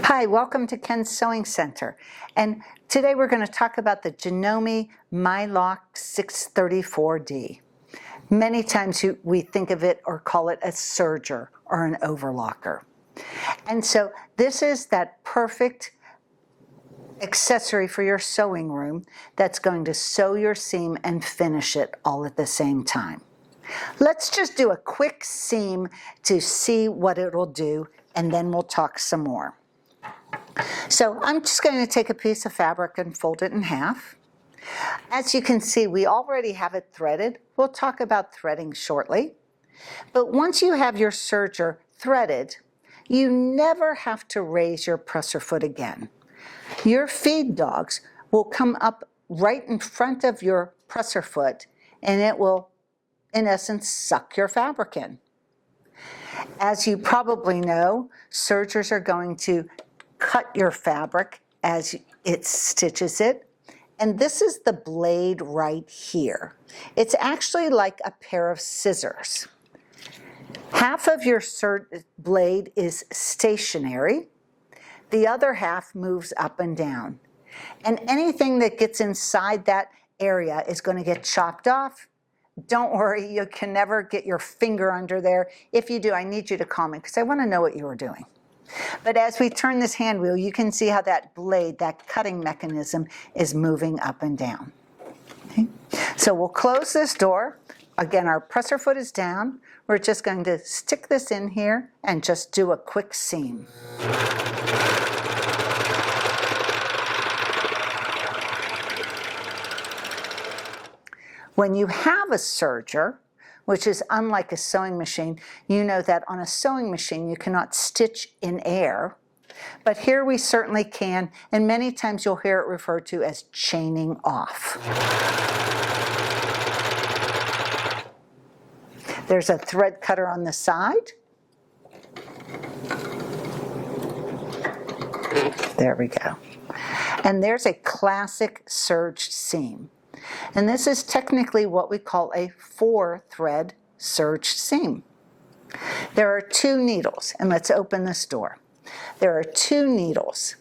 Hi, welcome to Ken's Sewing Center. And today we're going to talk about the Janome 634D. Many times we think of it or call it a serger or an overlocker. And so this is that perfect accessory for your sewing room that's going to sew your seam and finish it all at the same time. Let's just do a quick seam to see what it'll do, and then we'll talk some more. So I'm just going to take a piece of fabric and fold it in half. As you can see, we already have it threaded. We'll talk about threading shortly. But once you have your serger threaded, you never have to raise your presser foot again. Your feed dogs will come up right in front of your presser foot, and it will, in essence, suck your fabric in. As you probably know, sergers are going to cut your fabric as it stitches it. And this is the blade right here. It's actually like a pair of scissors. Half of your blade is stationary. The other half moves up and down. And anything that gets inside that area is going to get chopped off. Don't worry, you can never get your finger under there. If you do, I need you to call me because I want to know what you were doing. But as we turn this hand wheel, you can see how that blade, that cutting mechanism, is moving up and down. Okay? So we'll close this door. Again, our presser foot is down. We're just going to stick this in here and just do a quick seam. When you have a serger, which is unlike a sewing machine, you know that on a sewing machine you cannot stitch in air, but here we certainly can, and many times you'll hear it referred to as chaining off. There's a thread cutter on the side. There we go. And there's a classic serged seam. And this is technically what we call a 4-thread serged seam. There are 2 needles, and let's open this door. There are 2 needles,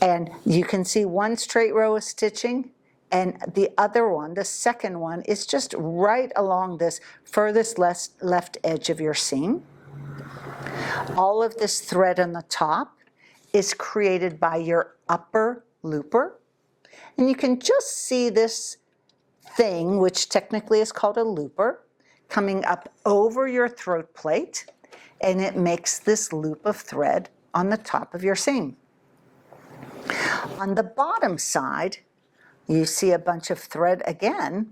and you can see one straight row of stitching, and the other one, the second one, is just right along this furthest left edge of your seam. All of this thread on the top is created by your upper looper. And you can just see this thing, which technically is called a looper, coming up over your throat plate, and it makes this loop of thread on the top of your seam. On the bottom side, you see a bunch of thread again,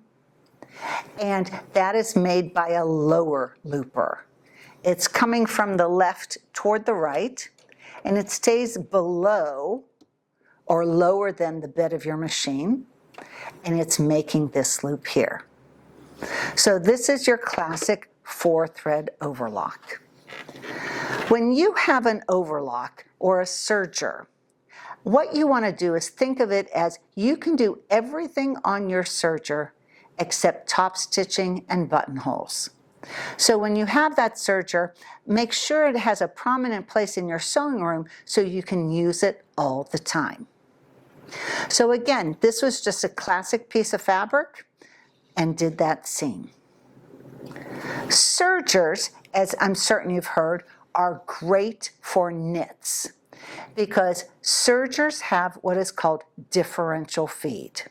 and that is made by a lower looper. It's coming from the left toward the right, and it stays below or lower than the bed of your machine, and it's making this loop here. So this is your classic 4-thread overlock. When you have an overlock or a serger, what you want to do is think of it as you can do everything on your serger except top stitching and buttonholes. So when you have that serger, make sure it has a prominent place in your sewing room so you can use it all the time. So again, this was just a classic piece of fabric and did that seam. Sergers, as I'm certain you've heard, are great for knits because sergers have what is called differential feed.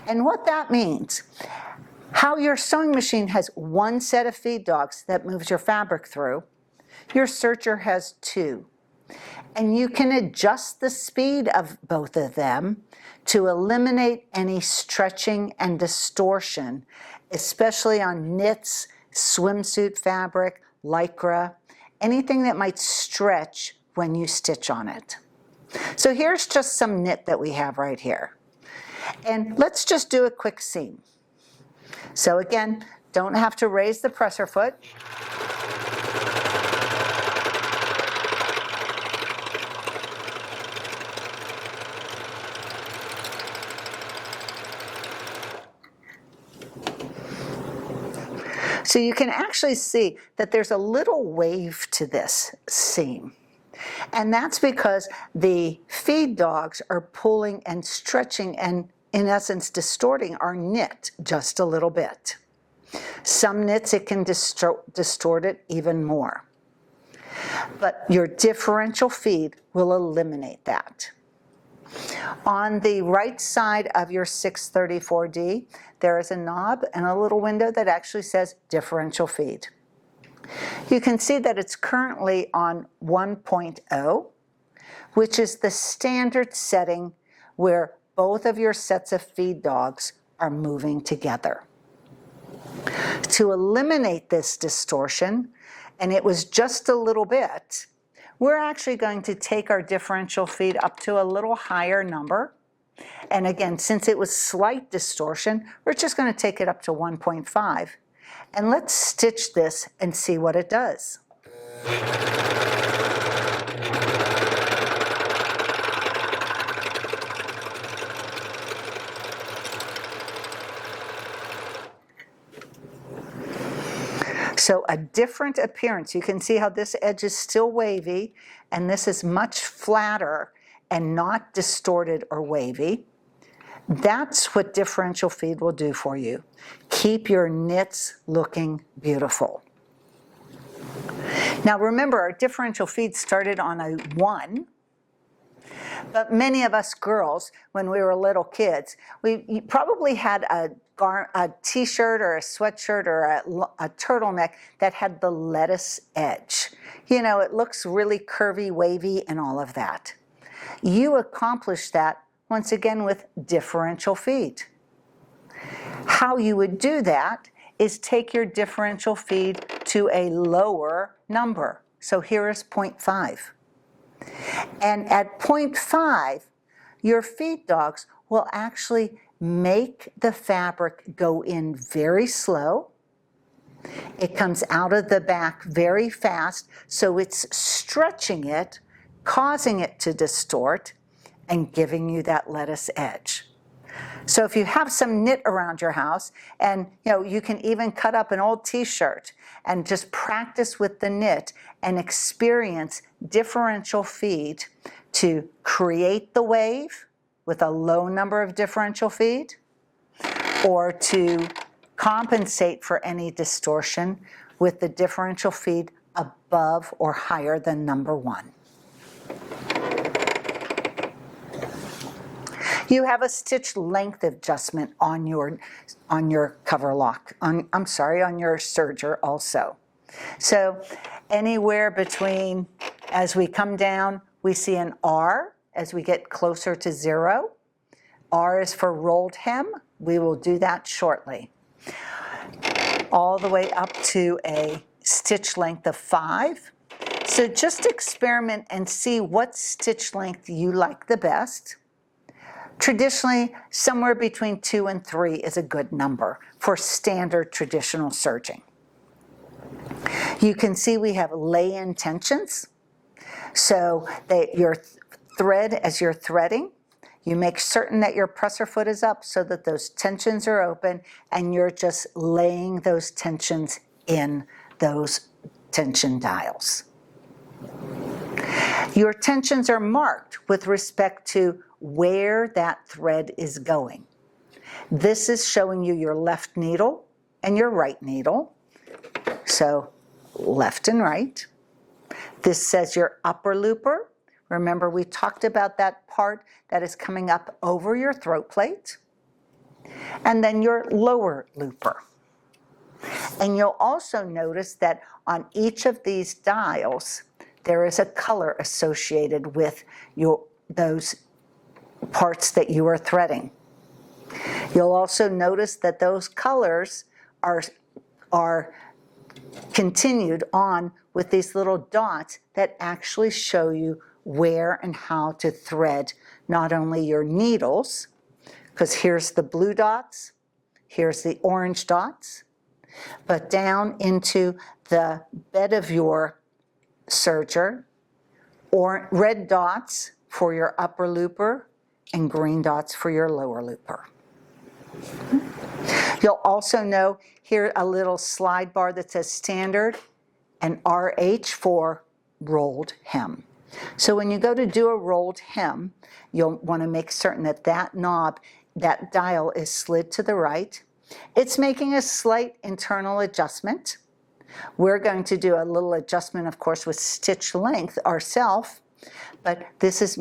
And what that means, how your sewing machine has one set of feed dogs that moves your fabric through, your serger has 2. And you can adjust the speed of both of them to eliminate any stretching and distortion, especially on knits, swimsuit fabric, lycra, anything that might stretch when you stitch on it. So here's just some knit that we have right here. And let's just do a quick seam. So again, don't have to raise the presser foot. So you can actually see that there's a little wave to this seam. And that's because the feed dogs are pulling and stretching and, in essence, distorting our knit just a little bit. Some knits it can distort it even more. But your differential feed will eliminate that. On the right side of your 634D, there is a knob and a little window that actually says differential feed. You can see that it's currently on 1.0, which is the standard setting where both of your sets of feed dogs are moving together. To eliminate this distortion, and it was just a little bit, we're actually going to take our differential feed up to a little higher number. And again, since it was slight distortion, we're just going to take it up to 1.5. And let's stitch this and see what it does. So a different appearance. You can see how this edge is still wavy, and this is much flatter and not distorted or wavy. That's what differential feed will do for you. Keep your knits looking beautiful. Now remember, our differential feed started on a 1, but many of us girls, when we were little kids, we probably had a t-shirt or a sweatshirt or a turtleneck that had the lettuce edge. You know, it looks really curvy, wavy, and all of that. You accomplish that once again with differential feed. How you would do that is take your differential feed to a lower number. So here is 0.5. And at 0.5, your feed dogs will actually make the fabric go in very slow. It comes out of the back very fast, so it's stretching it, causing it to distort, and giving you that lettuce edge. So if you have some knit around your house, and you can even cut up an old t-shirt and just practice with the knit and experience differential feed to create the wave with a low number of differential feed, or to compensate for any distortion with the differential feed above or higher than number 1. You have a stitch length adjustment on your cover lock, on your serger also. So anywhere between, as we come down, we see an R as we get closer to 0. R is for rolled hem. We will do that shortly. All the way up to a stitch length of 5. So just experiment and see what stitch length you like the best. Traditionally, somewhere between 2 and 3 is a good number for standard traditional serging. You can see we have lay-in tensions. So your thread, as you're threading, you make certain that your presser foot is up so that those tensions are open, and you're just laying those tensions in those tension dials. Your tensions are marked with respect to where that thread is going. This is showing you your left needle and your right needle. So left and right. This says your upper looper. Remember, we talked about that part that is coming up over your throat plate. And then your lower looper. And you'll also notice that on each of these dials, there is a color associated with those parts that you are threading. You'll also notice that those colors are continued on with these little dots that actually show you where and how to thread not only your needles, because here's the blue dots, here's the orange dots, but down into the bed of your serger, or red dots for your upper looper and green dots for your lower looper. You'll also know here a little slide bar that says standard and RH for rolled hem. So when you go to do a rolled hem, you'll want to make certain that that knob, that dial is slid to the right. It's making a slight internal adjustment. We're going to do a little adjustment, of course, with stitch length ourselves, but this is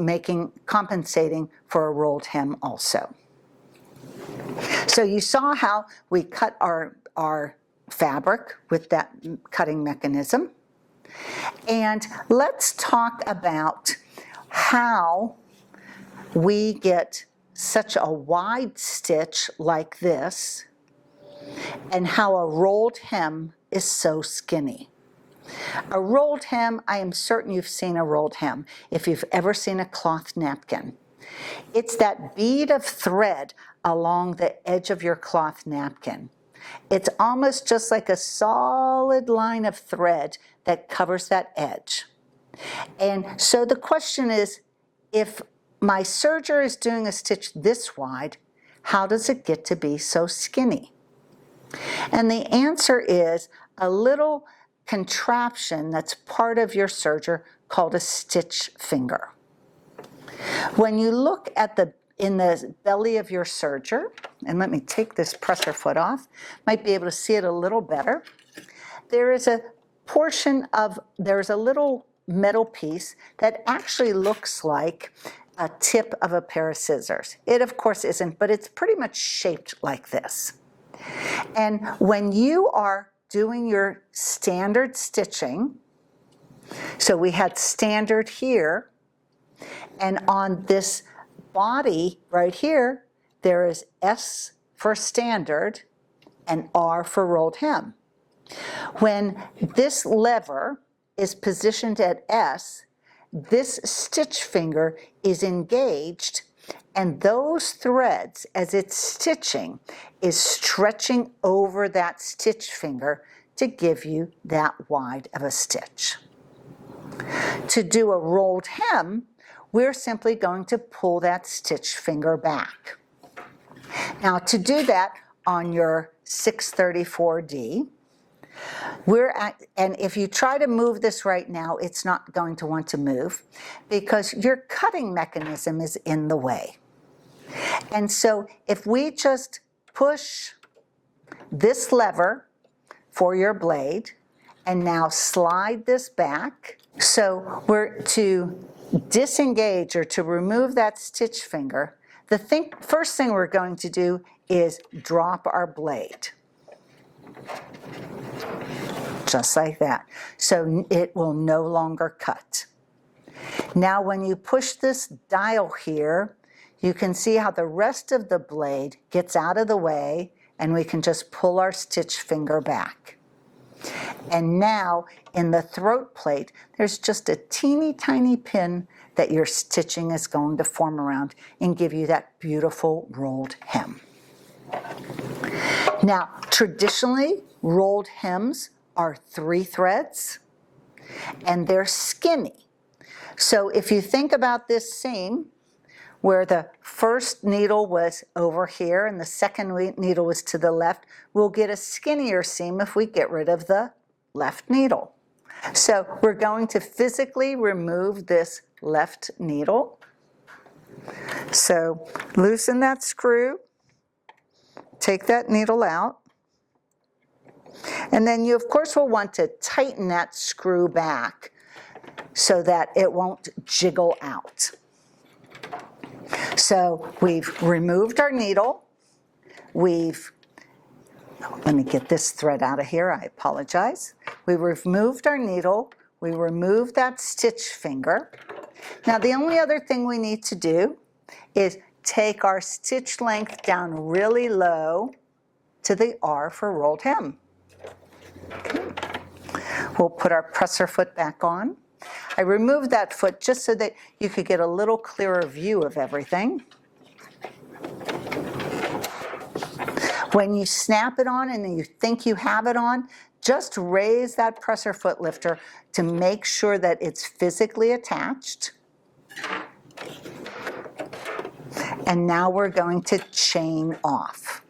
compensating for a rolled hem also. So you saw how we cut our fabric with that cutting mechanism. And let's talk about how we get such a wide stitch like this and how a rolled hem is so skinny. A rolled hem, I am certain you've seen a rolled hem if you've ever seen a cloth napkin. It's that bead of thread along the edge of your cloth napkin. It's almost just like a solid line of thread that covers that edge. And so the question is, if my serger is doing a stitch this wide, how does it get to be so skinny? And the answer is a little contraption that's part of your serger called a stitch finger. When you look at in the belly of your serger, and let me take this presser foot off, might be able to see it a little better. There's a little metal piece that actually looks like a tip of a pair of scissors. It of course isn't, but it's pretty much shaped like this. And when you are doing your standard stitching, so we had standard here, and on this body right here, there is S for standard and R for rolled hem. When this lever is positioned at S, this stitch finger is engaged, and those threads, as it's stitching, is stretching over that stitch finger to give you that wide of a stitch. To do a rolled hem, we're simply going to pull that stitch finger back. Now to do that on your 634D, and if you try to move this right now, it's not going to want to move because your cutting mechanism is in the way. And so if we just push this lever for your blade and now slide this back, so we're to disengage or to remove that stitch finger, the first thing we're going to do is drop our blade. Just like that. So it will no longer cut. Now when you push this dial here, you can see how the rest of the blade gets out of the way and we can just pull our stitch finger back. And now in the throat plate, there's just a teeny tiny pin that your stitching is going to form around and give you that beautiful rolled hem. Now, traditionally, rolled hems are 3 threads and they're skinny. So if you think about this seam where the first needle was over here and the second needle was to the left, we'll get a skinnier seam if we get rid of the left needle. So we're going to physically remove this left needle. So loosen that screw, take that needle out, and then you of course will want to tighten that screw back so that it won't jiggle out. So we've removed our needle, let me get this thread out of here, I apologize. We removed our needle, we removed that stitch finger. Now the only other thing we need to do is take our stitch length down really low to the R for rolled hem. Okay. We'll put our presser foot back on. I removed that foot just so that you could get a little clearer view of everything. When you snap it on and you think you have it on, just raise that presser foot lifter to make sure that it's physically attached. And now we're going to chain off.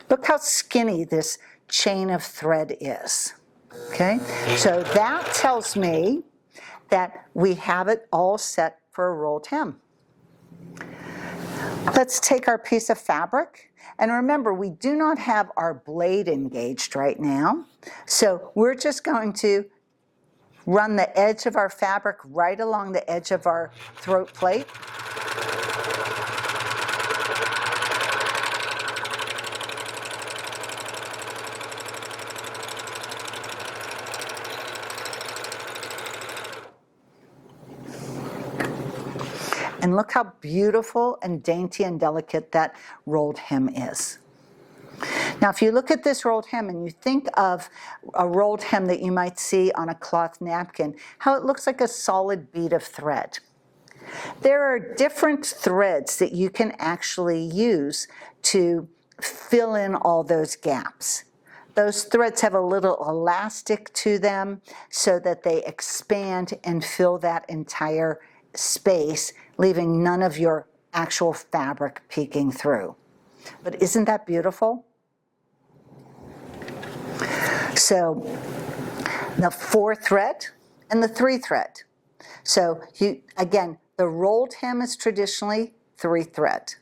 Look how skinny this chain of thread is. Okay, so that tells me that we have it all set for a rolled hem. Let's take our piece of fabric, and remember, we do not have our blade engaged right now, so we're just going to run the edge of our fabric right along the edge of our throat plate. And look how beautiful and dainty and delicate that rolled hem is. Now, if you look at this rolled hem and you think of a rolled hem that you might see on a cloth napkin, how it looks like a solid bead of thread. There are different threads that you can actually use to fill in all those gaps. Those threads have a little elastic to them so that they expand and fill that entire space, leaving none of your actual fabric peeking through. But isn't that beautiful? So the 4 thread and the 3 thread. So again, the rolled hem is traditionally 3 thread.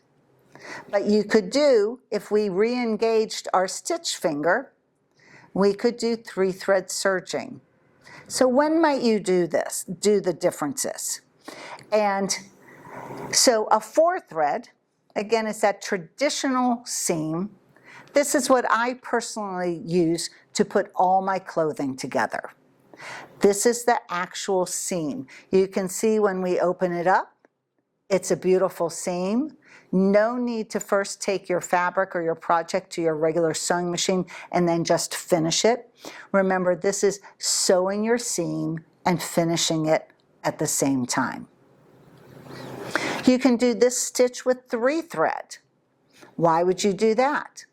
But you could do, if we re-engaged our stitch finger, we could do 3 thread serging. So when might you do this, do the differences? And so a 4 thread, again, is that traditional seam. This is what I personally use to put all my clothing together. This is the actual seam. You can see when we open it up, it's a beautiful seam. No need to first take your fabric or your project to your regular sewing machine and then just finish it. Remember, this is sewing your seam and finishing it at the same time. You can do this stitch with 3 thread. Why would you do that?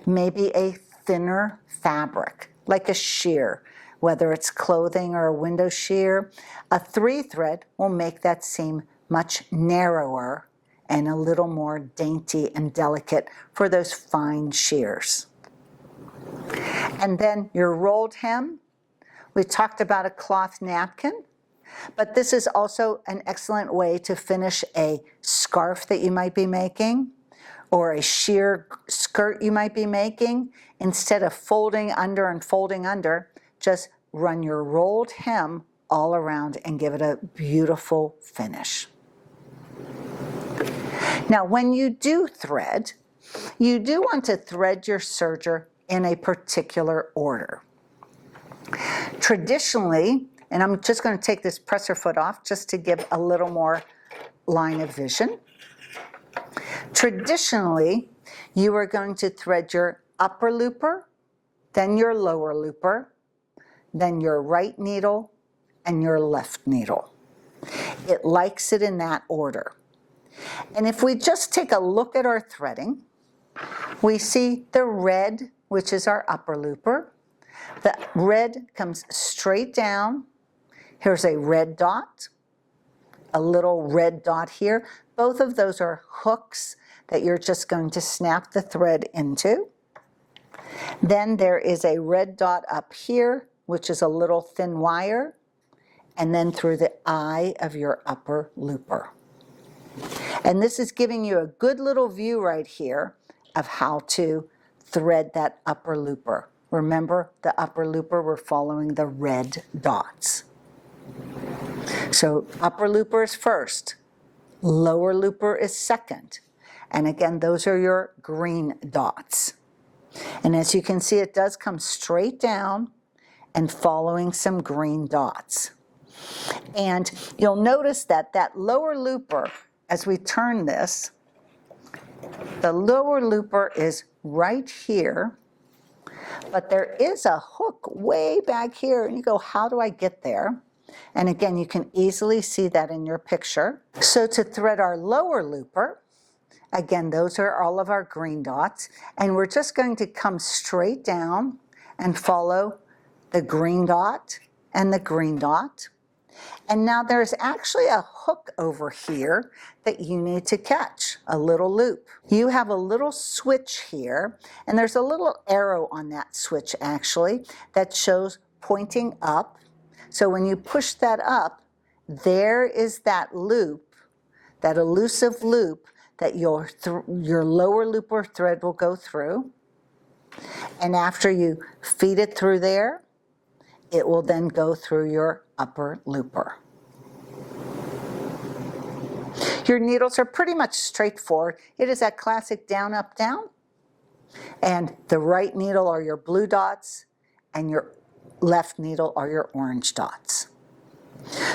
Maybe a thinner fabric, like a sheer, whether it's clothing or a window sheer. A 3 thread will make that seam much narrower and a little more dainty and delicate for those fine shears. And then your rolled hem, we talked about a cloth napkin, but this is also an excellent way to finish a scarf that you might be making or a sheer skirt you might be making. Instead of folding under and folding under, just run your rolled hem all around and give it a beautiful finish. Now, when you do thread, you do want to thread your serger in a particular order. Traditionally, and I'm just going to take this presser foot off just to give a little more line of vision. Traditionally, you are going to thread your upper looper, then your lower looper, then your right needle, and your left needle. It likes it in that order. And if we just take a look at our threading, we see the red, which is our upper looper. The red comes straight down. Here's a red dot, a little red dot here. Both of those are hooks that you're just going to snap the thread into. Then there is a red dot up here, which is a little thin wire, and then through the eye of your upper looper. And this is giving you a good little view right here of how to thread that upper looper. Remember, the upper looper, we're following the red dots. So upper looper is first, lower looper is second. And again, those are your green dots. And as you can see, it does come straight down and following some green dots. And you'll notice that that lower looper, as we turn this, the lower looper is right here, but there is a hook way back here, and you go, how do I get there? And again, you can easily see that in your picture. So to thread our lower looper, again, those are all of our green dots, and we're just going to come straight down and follow the green dot and the green dot. And now there's actually a hook over here that you need to catch, a little loop. You have a little switch here, and there's a little arrow on that switch actually that shows pointing up. So when you push that up, there is that loop, that elusive loop that your lower loop or thread will go through. And after you feed it through there, it will then go through your upper looper. Your needles are pretty much straightforward. It is that classic down, up, down. And the right needle are your blue dots, and your left needle are your orange dots.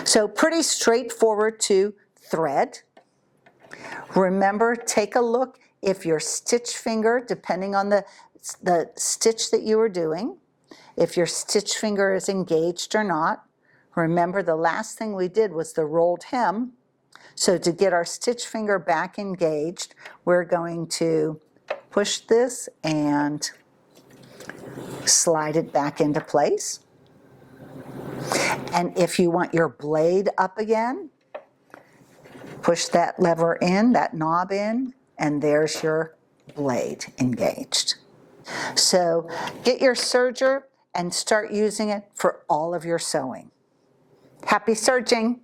So pretty straightforward to thread. Remember, take a look if your stitch finger, depending on the stitch that you were doing, if your stitch finger is engaged or not. Remember, the last thing we did was the rolled hem. So to get our stitch finger back engaged, we're going to push this and slide it back into place. And if you want your blade up again, push that lever in, that knob in, and there's your blade engaged. So get your serger and start using it for all of your sewing. Happy serging!